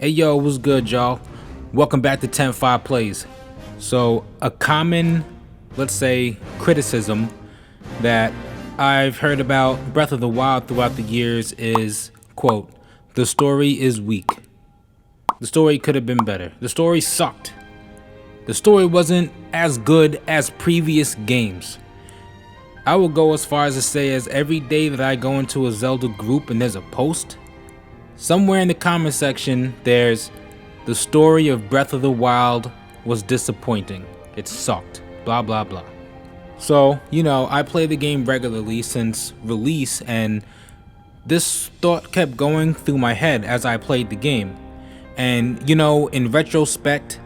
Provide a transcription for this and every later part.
Hey yo, what's good, y'all? Welcome back to 10-5 Plays. So, a common, let's say, criticism that I've heard about Breath of the Wild throughout the years is, quote, the story is weak. The story could have been better. The story sucked. The story wasn't as good as previous games. I will go as far as to say as every day that I go into a Zelda group and there's a post, somewhere in the comment section, there's the story of Breath of the Wild was disappointing. It sucked. Blah, blah, blah. So, I play the game regularly since release, and this thought kept going through my head as I played the game. And, in retrospect,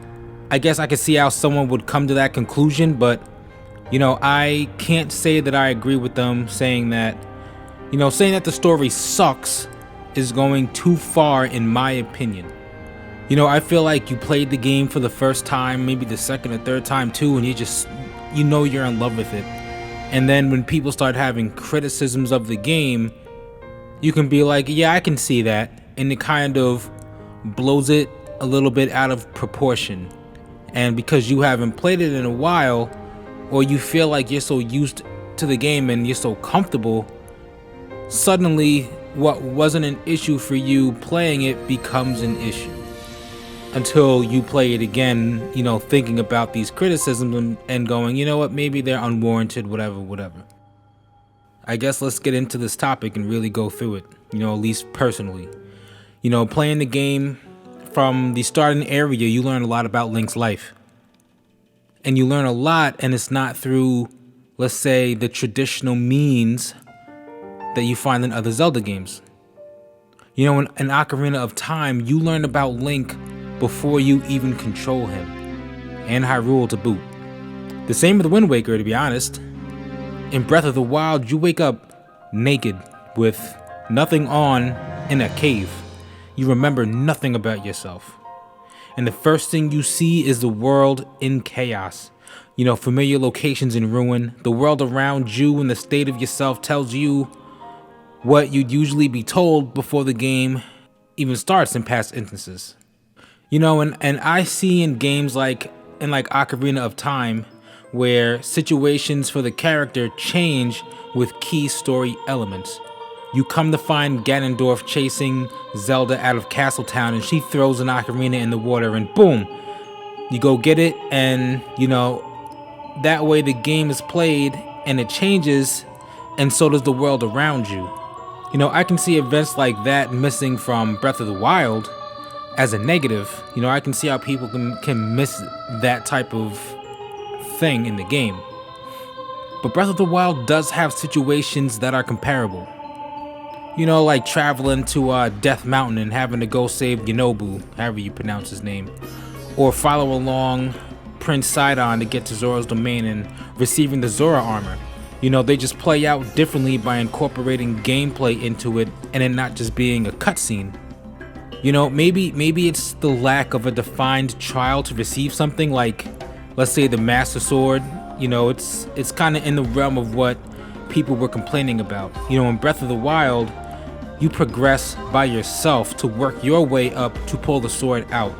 I guess I could see how someone would come to that conclusion, but, I can't say that I agree with them saying that the story sucks is going too far in my opinion. I feel like you played the game for the first time, maybe the second or third time too, and you're in love with it. And then when people start having criticisms of the game, you can be like, yeah, I can see that. And it kind of blows it a little bit out of proportion. And because you haven't played it in a while, or you feel like you're so used to the game and you're so comfortable, suddenly what wasn't an issue for you playing it becomes an issue. Until you play it again, thinking about these criticisms and going, you know what, maybe they're unwarranted, whatever. I guess let's get into this topic and really go through it, at least personally. Playing the game from the starting area, you learn a lot about Link's life. And you learn a lot, and it's not through, let's say, the traditional means that you find in other Zelda games. In Ocarina of Time, you learn about Link before you even control him, and Hyrule to boot. The same with Wind Waker, to be honest. In Breath of the Wild, you wake up naked with nothing on in a cave. You remember nothing about yourself. And the first thing you see is the world in chaos. Familiar locations in ruin. The world around you and the state of yourself tells you what you'd usually be told before the game even starts in past instances. And I see in games like Ocarina of Time, where situations for the character change with key story elements. You come to find Ganondorf chasing Zelda out of Castletown, and she throws an ocarina in the water, and boom, you go get it, and that way the game is played and it changes, and so does the world around you. I can see events like that missing from Breath of the Wild as a negative. I can see how people can miss that type of thing in the game. But Breath of the Wild does have situations that are comparable. Like traveling to Death Mountain and having to go save Yonobu, however you pronounce his name. Or follow along Prince Sidon to get to Zora's domain and receiving the Zora armor. They just play out differently by incorporating gameplay into it and it not just being a cutscene. Maybe it's the lack of a defined trial to receive something like, let's say, the Master Sword. It's kind of in the realm of what people were complaining about. In Breath of the Wild, you progress by yourself to work your way up to pull the sword out.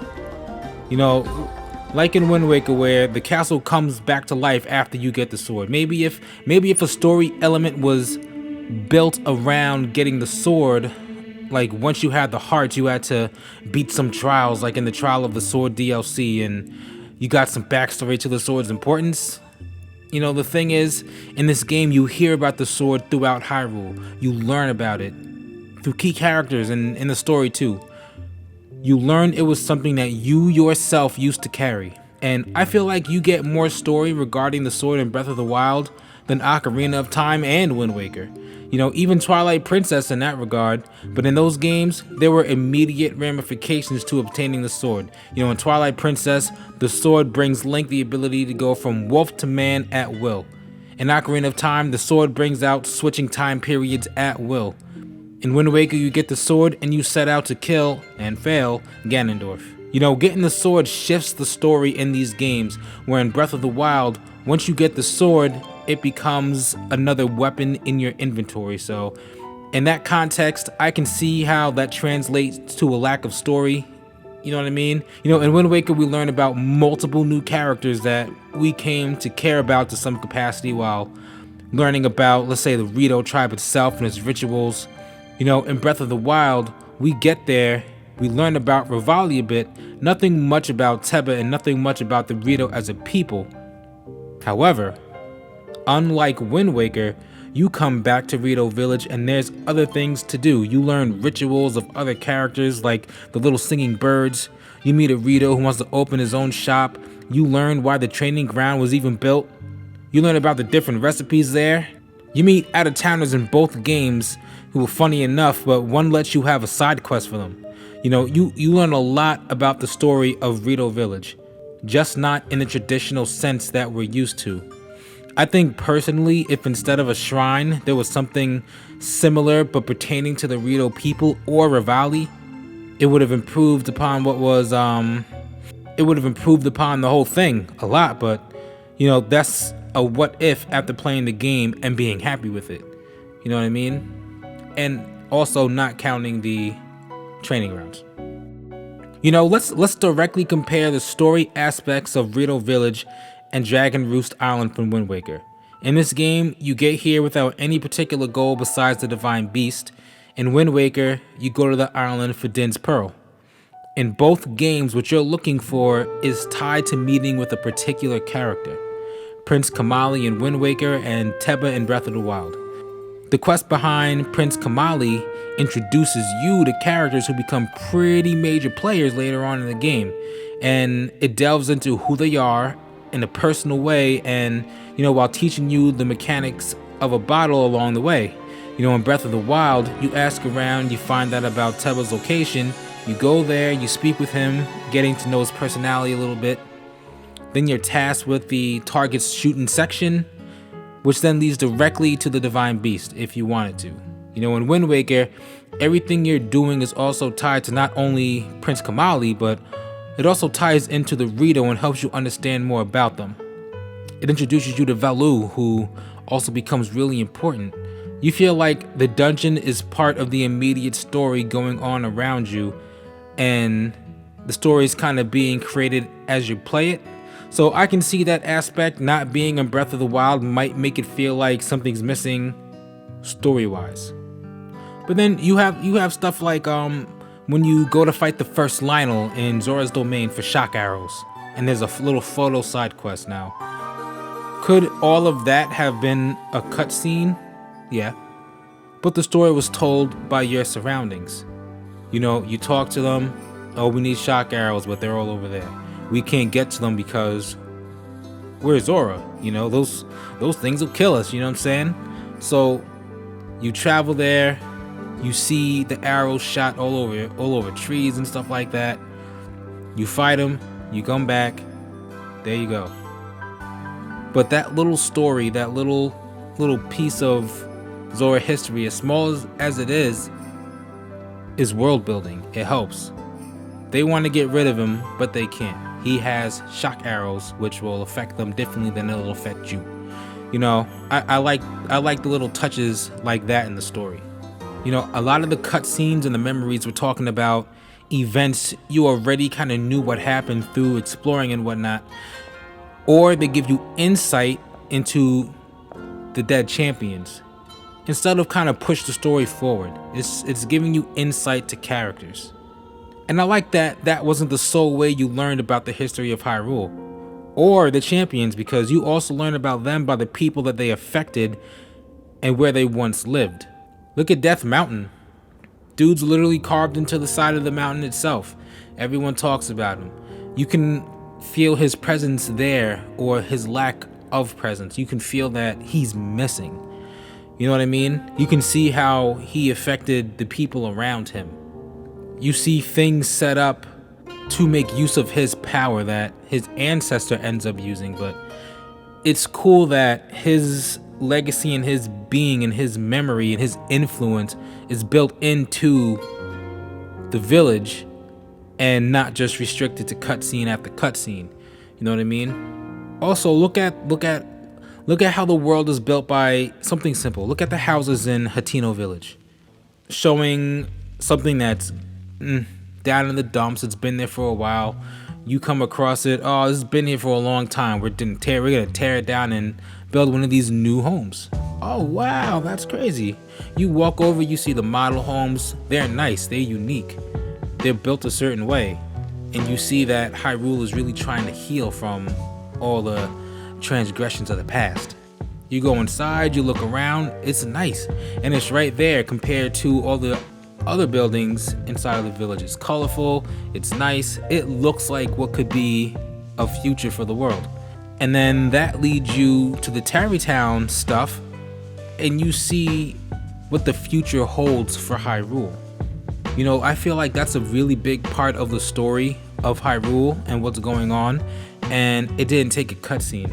Like in Wind Waker, where the castle comes back to life after you get the sword. Maybe if a story element was built around getting the sword, like once you had the heart, you had to beat some trials, like in the Trial of the Sword DLC, and you got some backstory to the sword's importance. The thing is, in this game, you hear about the sword throughout Hyrule. You learn about it through key characters and in the story too. You learn it was something that you yourself used to carry. And I feel like you get more story regarding the sword in Breath of the Wild than Ocarina of Time and Wind Waker. Even Twilight Princess in that regard. But in those games, there were immediate ramifications to obtaining the sword. In Twilight Princess, the sword brings Link the ability to go from wolf to man at will. In Ocarina of Time, the sword brings out switching time periods at will. In Wind Waker, you get the sword and you set out to kill, and fail, Ganondorf. Getting the sword shifts the story in these games, where in Breath of the Wild, once you get the sword, it becomes another weapon in your inventory. So in that context, I can see how that translates to a lack of story You know what I mean? You know, in Wind Waker, we learn about multiple new characters that we came to care about to some capacity while learning about, let's say, the Rito tribe itself and its rituals. You know, in Breath of the Wild, we get there, we learn about Rivali a bit, nothing much about Teba and nothing much about the Rito as a people. However, unlike Wind Waker, you come back to Rito Village and there's other things to do. You learn rituals of other characters like the little singing birds. You meet a Rito who wants to open his own shop. You learn why the training ground was even built. You learn about the different recipes there. You meet out-of-towners in both games who are funny enough, but one lets you have a side quest for them. You know, you learn a lot about the story of Rito Village, just not in the traditional sense that we're used to. I think personally, if instead of a shrine, there was something similar but pertaining to the Rito people or Rivali, it would have improved upon what was, it would have improved upon the whole thing a lot, but, you know, that's a what if after playing the game and being happy with it. You know what I mean? And also not counting the training grounds. You know, let's directly compare the story aspects of Rito Village and Dragon Roost Island from Wind Waker. In this game, you get here without any particular goal besides the Divine Beast. In Wind Waker, you go to the island for Din's Pearl. In both games, what you're looking for is tied to meeting with a particular character. Prince Kamali in Wind Waker and Teba in Breath of the Wild. The quest behind Prince Kamali introduces you to characters who become pretty major players later on in the game, and it delves into who they are in a personal way, and you know, while teaching you the mechanics of a bottle along the way. You know, in Breath of the Wild, you ask around, you find out about Teba's location, you go there, you speak with him, getting to know his personality a little bit. Then you're tasked with the target's shooting section, which then leads directly to the Divine Beast if you wanted to. You know, in Wind Waker, everything you're doing is also tied to not only Prince Kamali, but it also ties into the Rito and helps you understand more about them. It introduces you to Velu, who also becomes really important. You feel like the dungeon is part of the immediate story going on around you, and the story is kind of being created as you play it. So I can see that aspect not being in Breath of the Wild might make it feel like something's missing story-wise. But then you have stuff like when you go to fight the first Lionel in Zora's Domain for shock arrows, and there's a little photo side quest now. Could all of that have been a cutscene? Yeah. But the story was told by your surroundings. You know, you talk to them, oh, we need shock arrows, but they're all over there. We can't get to them because we're Zora. You know, those things will kill us, you know what I'm saying? So you travel there, you see the arrows shot all over trees and stuff like that. You fight them, you come back, there you go. But that little story, that little piece of Zora history, as small as it is world building. It helps. They want to get rid of him, but they can't. He has shock arrows, which will affect them differently than it'll affect you. You know, I like the little touches like that in the story. You know, a lot of the cutscenes and the memories we're talking about events you already kind of knew what happened through exploring and whatnot, or they give you insight into the dead champions instead of kind of push the story forward. It's giving you insight to characters. And I like that wasn't the sole way you learned about the history of Hyrule or the champions, because you also learn about them by the people that they affected and where they once lived. Look at Death Mountain. Dude's literally carved into the side of the mountain itself. Everyone talks about him. You can feel his presence there, or his lack of presence. You can feel that he's missing. You know what I mean? You can see how he affected the people around him. You see things set up to make use of his power that his ancestor ends up using, but it's cool that his legacy and his being and his memory and his influence is built into the village and not just restricted to cutscene after cutscene. You know what I mean? Also, look at how the world is built by something simple. Look at the houses in Hateno Village, showing something that's down in the dumps. It's been there for a while. You come across it. Oh, this has been here for a long time. We're gonna tear it down and build one of these new homes. Oh wow, that's crazy. You walk over, you see the model homes. They're nice. They're unique. They're built a certain way, and you see that Hyrule is really trying to heal from all the transgressions of the past. You go inside, you look around, it's nice, and it's right there compared to all the other buildings inside of the village. It's colorful, it's nice, it looks like what could be a future for the world. And then that leads you to the Tarrytown stuff, and you see what the future holds for Hyrule. You know, I feel like that's a really big part of the story of Hyrule and what's going on, and it didn't take a cutscene.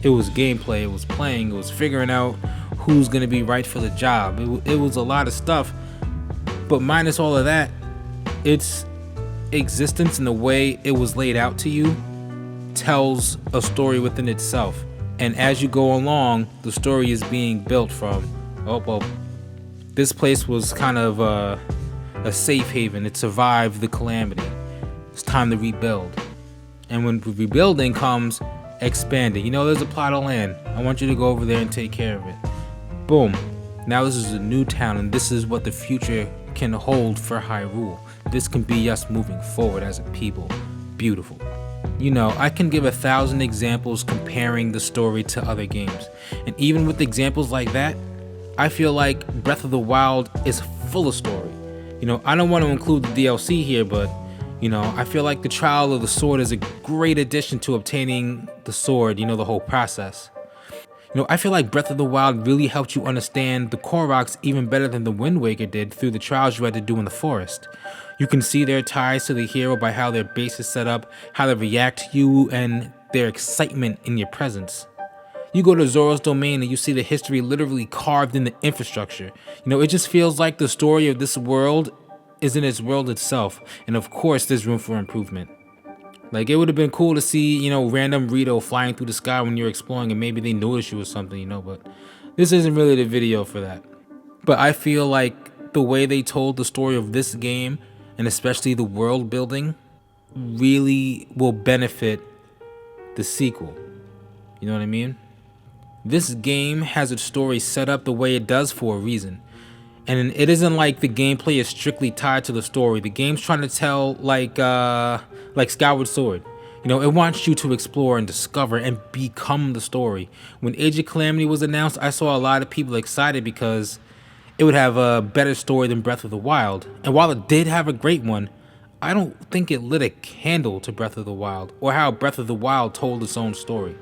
It was gameplay, it was playing, it was figuring out who's gonna be right for the job. It was a lot of stuff, but minus all of that, its existence and the way it was laid out to you tells a story within itself. And as you go along, the story is being built from, oh, well, this place was kind of a safe haven. It survived the calamity. It's time to rebuild. And when rebuilding comes, expanding. You know, there's a plot of land. I want you to go over there and take care of it. Boom. Now this is a new town, and this is what the future can hold for Hyrule. This can be us moving forward as a people. Beautiful. You know, I can give 1,000 examples comparing the story to other games. And even with examples like that, I feel like Breath of the Wild is full of story. You know, I don't want to include the DLC here, but you know, I feel like the Trial of the Sword is a great addition to obtaining the sword, you know, the whole process. You know, I feel like Breath of the Wild really helped you understand the Koroks even better than the Wind Waker did through the trials you had to do in the forest. You can see their ties to the hero by how their base is set up, how they react to you, and their excitement in your presence. You go to Zora's Domain and you see the history literally carved in the infrastructure. You know, it just feels like the story of this world is in its world itself, and of course there's room for improvement. Like, it would have been cool to see, you know, random Rito flying through the sky when you're exploring and maybe they notice you or something, you know, but this isn't really the video for that. But I feel like the way they told the story of this game, and especially the world building, really will benefit the sequel. You know what I mean? This game has its story set up the way it does for a reason. And it isn't like the gameplay is strictly tied to the story. The game's trying to tell like Skyward Sword. You know, it wants you to explore and discover and become the story. When Age of Calamity was announced, I saw a lot of people excited because it would have a better story than Breath of the Wild. And while it did have a great one, I don't think it lit a candle to Breath of the Wild or how Breath of the Wild told its own story.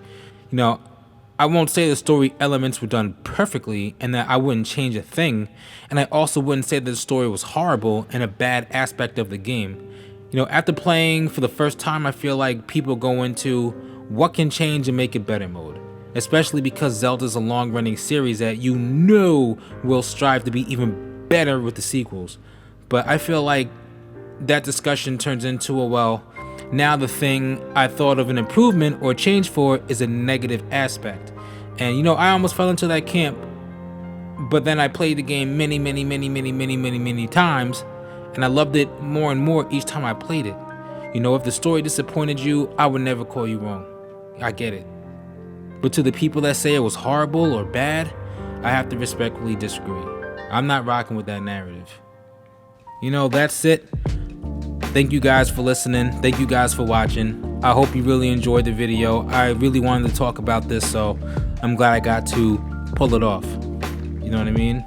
You know, I won't say the story elements were done perfectly and that I wouldn't change a thing, and I also wouldn't say that the story was horrible and a bad aspect of the game. You know, after playing for the first time, I feel like people go into what can change and make it better mode, especially because Zelda's a long-running series that you know will strive to be even better with the sequels. But I feel like that discussion turns into a, well, now the thing I thought of an improvement or change for is a negative aspect. And you know, I almost fell into that camp, but then I played the game many times, and I loved it more and more each time I played it. You know, if the story disappointed you, I would never call you wrong. I get it. But to the people that say it was horrible or bad, I have to respectfully disagree. I'm not rocking with that narrative. You know, that's it. Thank you guys for listening. Thank you guys for watching. I hope you really enjoyed the video. I really wanted to talk about this, so I'm glad I got to pull it off. You know what I mean?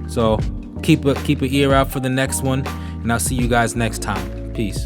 So keep an ear out for the next one, and I'll see you guys next time. Peace.